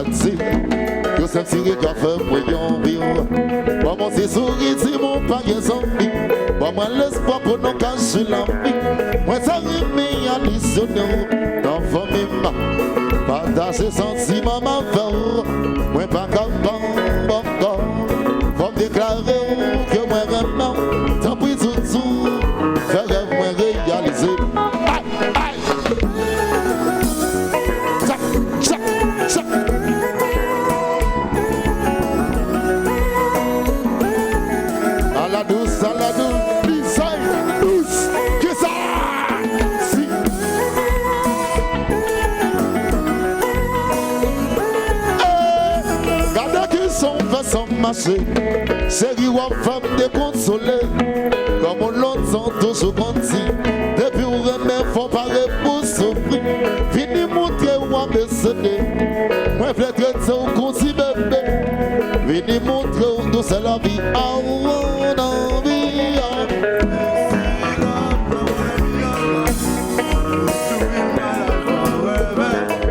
dit. Yo s'aime si regard fait moyen vivre. Maman c'est souris si mon panier zombie. Maman l'espoir pour nous cacher l'envie. Moi ça rime additionné dans famille. Partager sentiment ma faire. Moi pas capable faut me déclarer que moi vraiment tant pis tout faire rêve moi réaliser. À la douce, design douce, que ça si. Gardez qu'ils sont façon marcher, chérie ou femme déconsolée, comme on l'entend toujours conti. Depuis où remet, faut pas pour souffrir. Fini montrer ou à me céder. Moi, je vais traiter au conti bébé. Vini montrer où douce la vie. I wanna be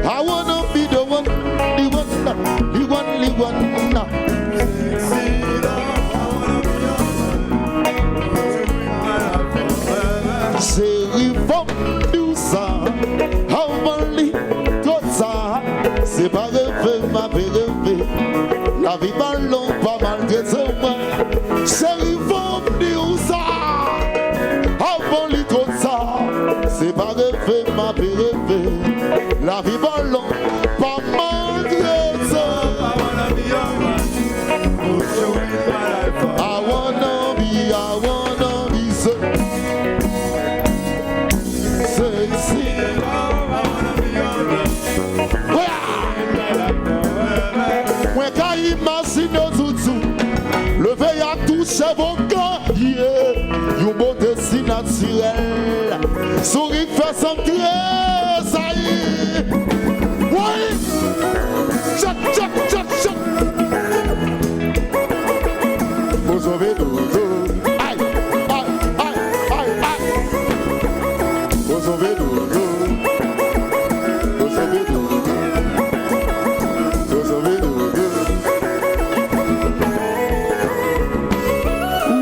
I wanna be the one, the one. Chérie, faut tout ça. Avant lui, tout ça. C'est pas rêver, ma vie rêver. La vie ballon, pas malgré moi. Chérie, faut tout ça. Avant lui, tout ça. C'est pas rêver, ma vie rêver. La vie ballon, pas malgré I wanna be so sexy. Moi quand imagine tout, le veille à toucher vos gars, une beauté si naturelle, souris fait sentir, ça y est. Oui, tchac. Vous sauvez doudou. Aïe. Vous sauvez doudou. Vous sauvez doudou. Vous sauvez doudou.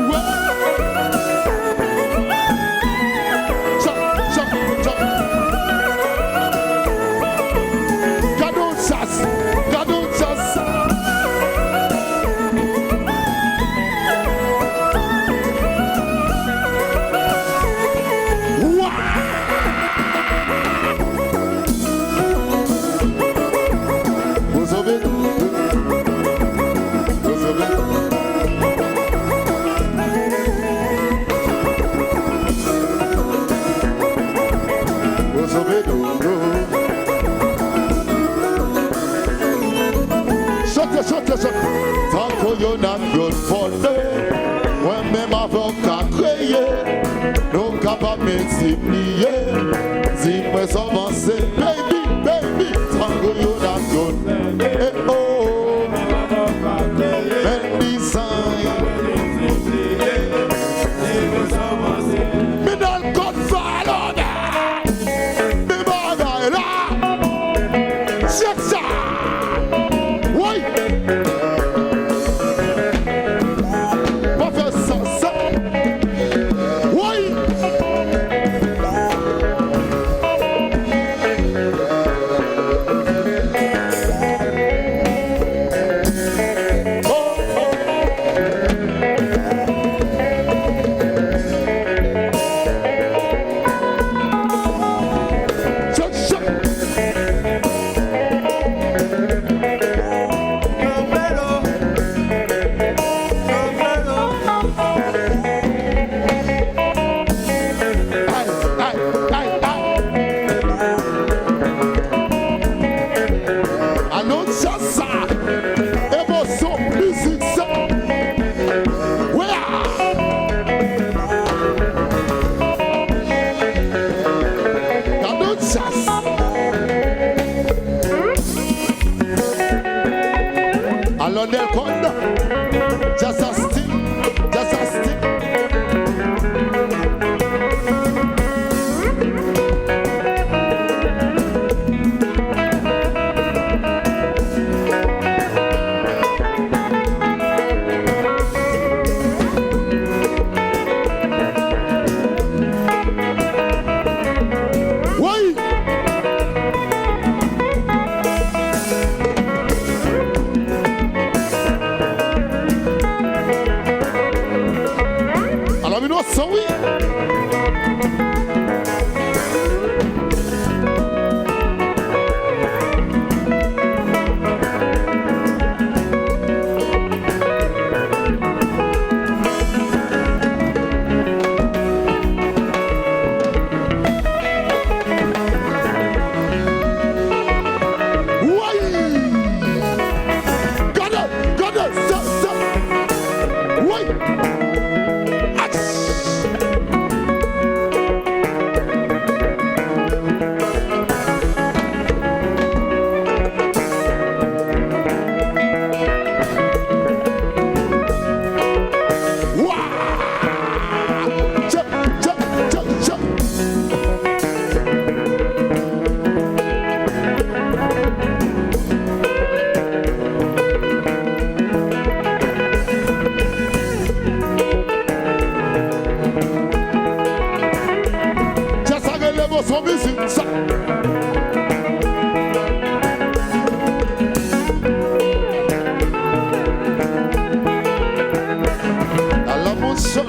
Ouais. Tchac. Cadeau de chasse. Tant que yon a yon fondé, moi-même avocat créé, nous capables de multiplier. Dis-moi s'avancer, baby, tant que yon a yon fondé, oh, même design. Mais dans le code valide, mais bagaille là, check ça. Oui. Va faire ça. Oui. Lionel Conda, just a stick. So we son musique, ça. À la motion.